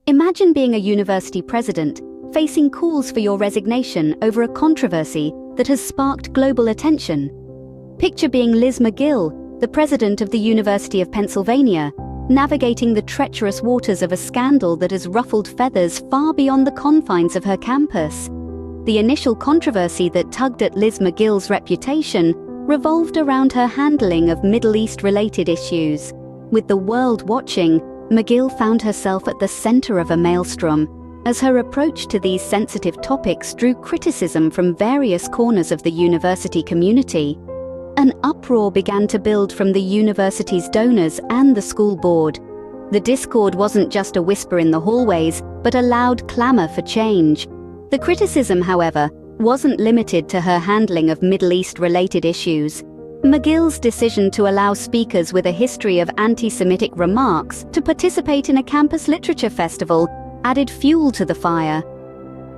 Imagine being a university president, facing calls for your resignation over a controversy that has sparked global attention. Picture being Liz Magill, the president of the University of Pennsylvania, navigating the treacherous waters of a scandal that has ruffled feathers far beyond the confines of her campus. The initial controversy that tugged at Liz Magill's reputation revolved around her handling of Middle East-related issues. With the world watching, Magill found herself at the center of a maelstrom, as her approach to these sensitive topics drew criticism from various corners of the university community. An uproar began to build from the university's donors and the school board. The discord wasn't just a whisper in the hallways, but a loud clamor for change. The criticism, however, wasn't limited to her handling of Middle East-related issues. Magill's decision to allow speakers with a history of anti-Semitic remarks to participate in a campus literature festival added fuel to the fire.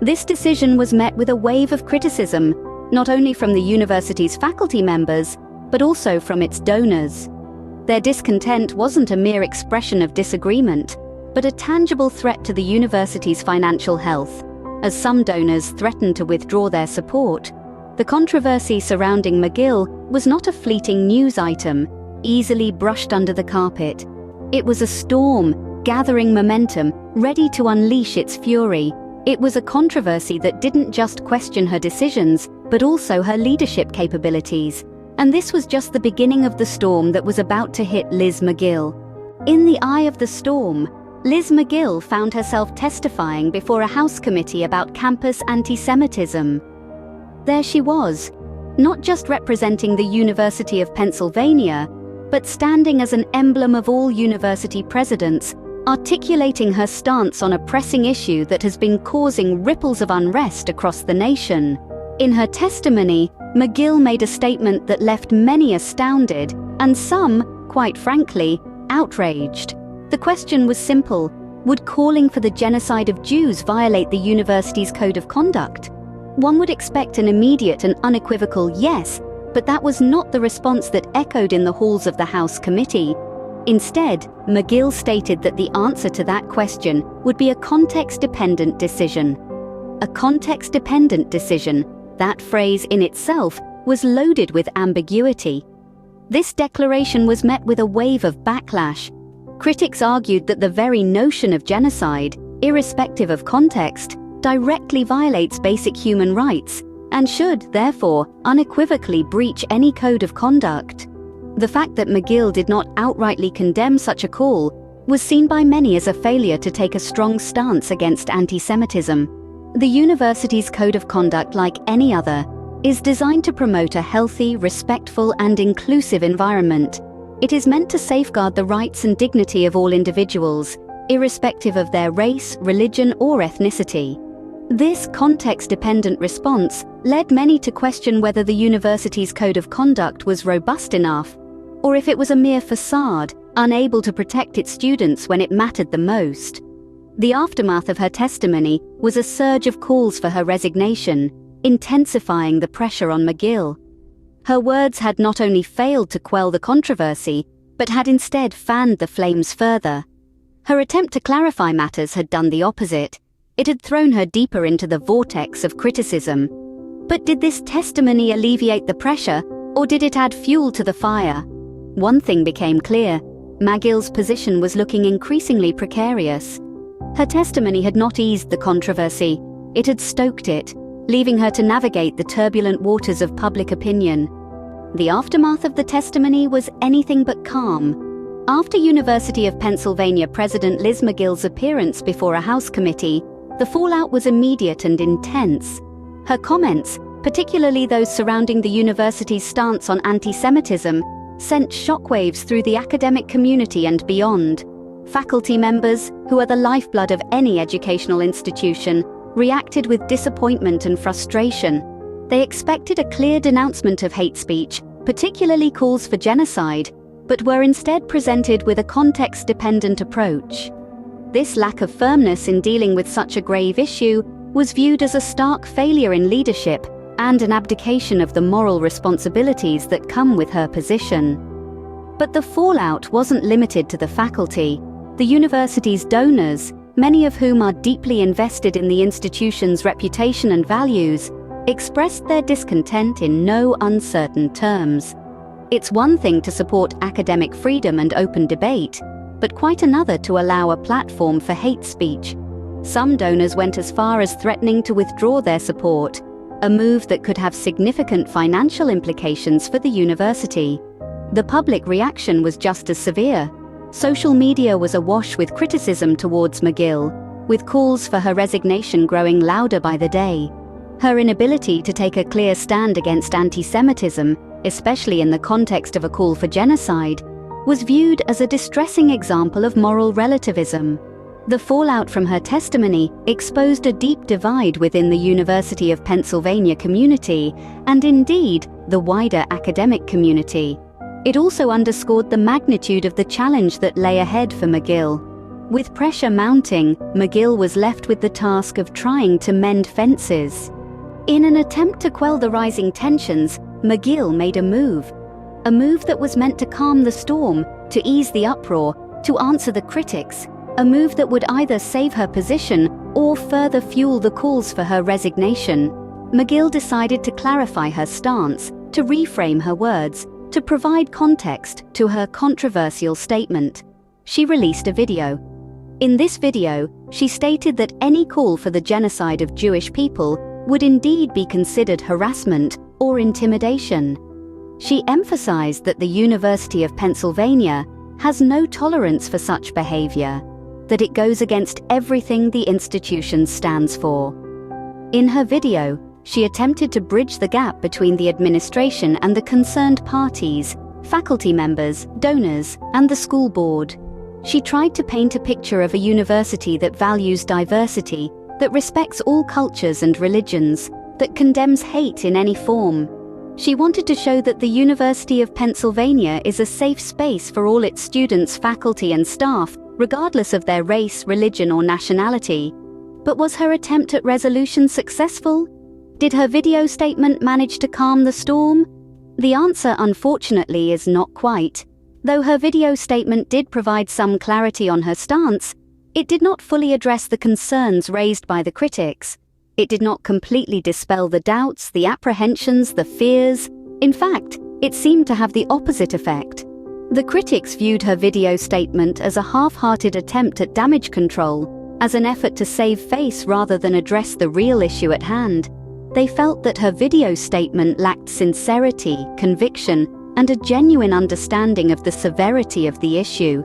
This decision was met with a wave of criticism, not only from the university's faculty members, but also from its donors. Their discontent wasn't a mere expression of disagreement, but a tangible threat to the university's financial health, as some donors threatened to withdraw their support. The controversy surrounding Magill was not a fleeting news item, easily brushed under the carpet. It was a storm, gathering momentum, ready to unleash its fury. It was a controversy that didn't just question her decisions, but also her leadership capabilities. And this was just the beginning of the storm that was about to hit Liz Magill. In the eye of the storm, Liz Magill found herself testifying before a House committee about campus antisemitism. There she was, not just representing the University of Pennsylvania, but standing as an emblem of all university presidents, articulating her stance on a pressing issue that has been causing ripples of unrest across the nation. In her testimony, Magill made a statement that left many astounded, and some, quite frankly, outraged. The question was simple: would calling for the genocide of Jews violate the university's code of conduct? One would expect an immediate and unequivocal yes, but that was not the response that echoed in the halls of the House committee. Instead, Magill stated that the answer to that question would be a context-dependent decision. A context-dependent decision, that phrase in itself was loaded with ambiguity. This declaration was met with a wave of backlash. Critics argued that the very notion of genocide, irrespective of context, directly violates basic human rights and should, therefore, unequivocally breach any code of conduct. The fact that Magill did not outrightly condemn such a call was seen by many as a failure to take a strong stance against anti-Semitism. The university's code of conduct, like any other, is designed to promote a healthy, respectful, and inclusive environment. It is meant to safeguard the rights and dignity of all individuals, irrespective of their race, religion, or ethnicity. This context-dependent response led many to question whether the university's code of conduct was robust enough, or if it was a mere facade, unable to protect its students when it mattered the most. The aftermath of her testimony was a surge of calls for her resignation, intensifying the pressure on Magill. Her words had not only failed to quell the controversy, but had instead fanned the flames further. Her attempt to clarify matters had done the opposite. It had thrown her deeper into the vortex of criticism. But did this testimony alleviate the pressure, or did it add fuel to the fire? One thing became clear: Magill's position was looking increasingly precarious. Her testimony had not eased the controversy, it had stoked it, leaving her to navigate the turbulent waters of public opinion. The aftermath of the testimony was anything but calm. After University of Pennsylvania President Liz Magill's appearance before a House committee, the fallout was immediate and intense. Her comments, particularly those surrounding the university's stance on anti-Semitism, sent shockwaves through the academic community and beyond. Faculty members, who are the lifeblood of any educational institution, reacted with disappointment and frustration. They expected a clear denouncement of hate speech, particularly calls for genocide, but were instead presented with a context-dependent approach. This lack of firmness in dealing with such a grave issue was viewed as a stark failure in leadership and an abdication of the moral responsibilities that come with her position. But the fallout wasn't limited to the faculty. The university's donors, many of whom are deeply invested in the institution's reputation and values, expressed their discontent in no uncertain terms. It's one thing to support academic freedom and open debate, but quite another to allow a platform for hate speech. Some donors went as far as threatening to withdraw their support, a move that could have significant financial implications for the university. The public reaction was just as severe. Social media was awash with criticism towards Magill, with calls for her resignation growing louder by the day. Her inability to take a clear stand against anti-Semitism, especially in the context of a call for genocide, was viewed as a distressing example of moral relativism. The fallout from her testimony exposed a deep divide within the University of Pennsylvania community, and indeed, the wider academic community. It also underscored the magnitude of the challenge that lay ahead for Magill. With pressure mounting, Magill was left with the task of trying to mend fences. In an attempt to quell the rising tensions, Magill made a move that was meant to calm the storm, to ease the uproar, to answer the critics, a move that would either save her position or further fuel the calls for her resignation. Magill decided to clarify her stance, to reframe her words, to provide context to her controversial statement. She released a video. In this video, she stated that any call for the genocide of Jewish people would indeed be considered harassment or intimidation. She emphasized that the University of Pennsylvania has no tolerance for such behavior, that it goes against everything the institution stands for. In her video, she attempted to bridge the gap between the administration and the concerned parties, faculty members, donors, and the school board. She tried to paint a picture of a university that values diversity, that respects all cultures and religions, that condemns hate in any form. She wanted to show that the University of Pennsylvania is a safe space for all its students, faculty, and staff, regardless of their race, religion, or nationality. But was her attempt at resolution successful? Did her video statement manage to calm the storm? The answer, unfortunately, is not quite. Though her video statement did provide some clarity on her stance, it did not fully address the concerns raised by the critics. It did not completely dispel the doubts, the apprehensions, the fears. In fact, it seemed to have the opposite effect. The critics viewed her video statement as a half-hearted attempt at damage control, as an effort to save face rather than address the real issue at hand. They felt that her video statement lacked sincerity, conviction, and a genuine understanding of the severity of the issue.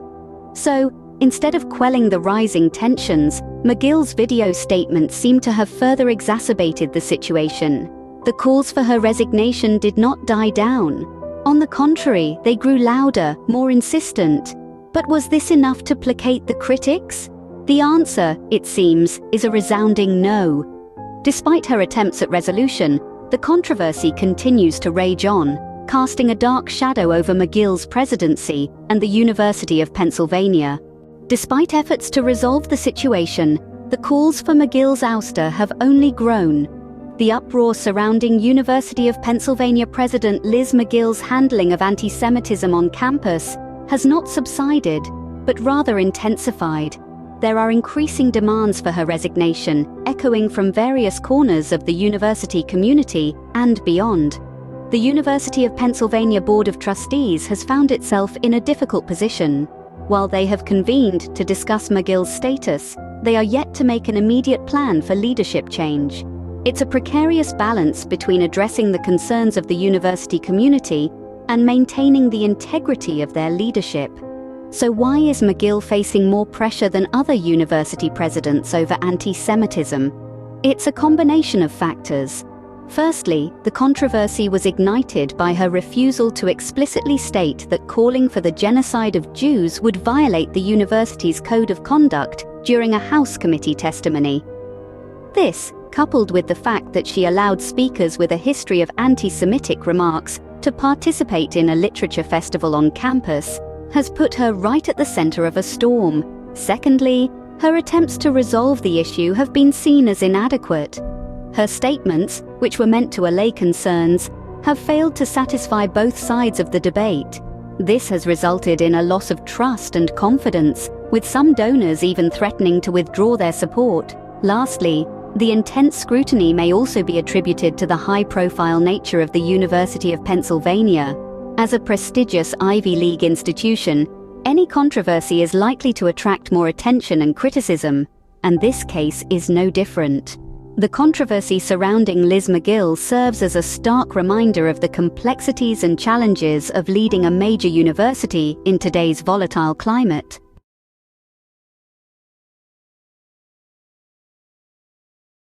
So, instead of quelling the rising tensions, Magill's video statement seemed to have further exacerbated the situation. The calls for her resignation did not die down. On the contrary, they grew louder, more insistent. But was this enough to placate the critics? The answer, it seems, is a resounding no. Despite her attempts at resolution, the controversy continues to rage on, casting a dark shadow over Magill's presidency and the University of Pennsylvania. Despite efforts to resolve the situation, the calls for Magill's ouster have only grown. The uproar surrounding University of Pennsylvania President Liz Magill's handling of anti-Semitism on campus has not subsided, but rather intensified. There are increasing demands for her resignation, echoing from various corners of the university community and beyond. The University of Pennsylvania Board of Trustees has found itself in a difficult position. While they have convened to discuss Magill's status, they are yet to make an immediate plan for leadership change. It's a precarious balance between addressing the concerns of the university community and maintaining the integrity of their leadership. So why is Magill facing more pressure than other university presidents over anti-Semitism? It's a combination of factors. Firstly, the controversy was ignited by her refusal to explicitly state that calling for the genocide of Jews would violate the university's code of conduct during a House committee testimony. This, coupled with the fact that she allowed speakers with a history of anti-Semitic remarks to participate in a literature festival on campus, has put her right at the center of a storm. Secondly, her attempts to resolve the issue have been seen as inadequate. Her statements, which were meant to allay concerns, have failed to satisfy both sides of the debate. This has resulted in a loss of trust and confidence, with some donors even threatening to withdraw their support. Lastly, the intense scrutiny may also be attributed to the high-profile nature of the University of Pennsylvania. As a prestigious Ivy League institution, any controversy is likely to attract more attention and criticism, and this case is no different. The controversy surrounding Liz Magill serves as a stark reminder of the complexities and challenges of leading a major university in today's volatile climate.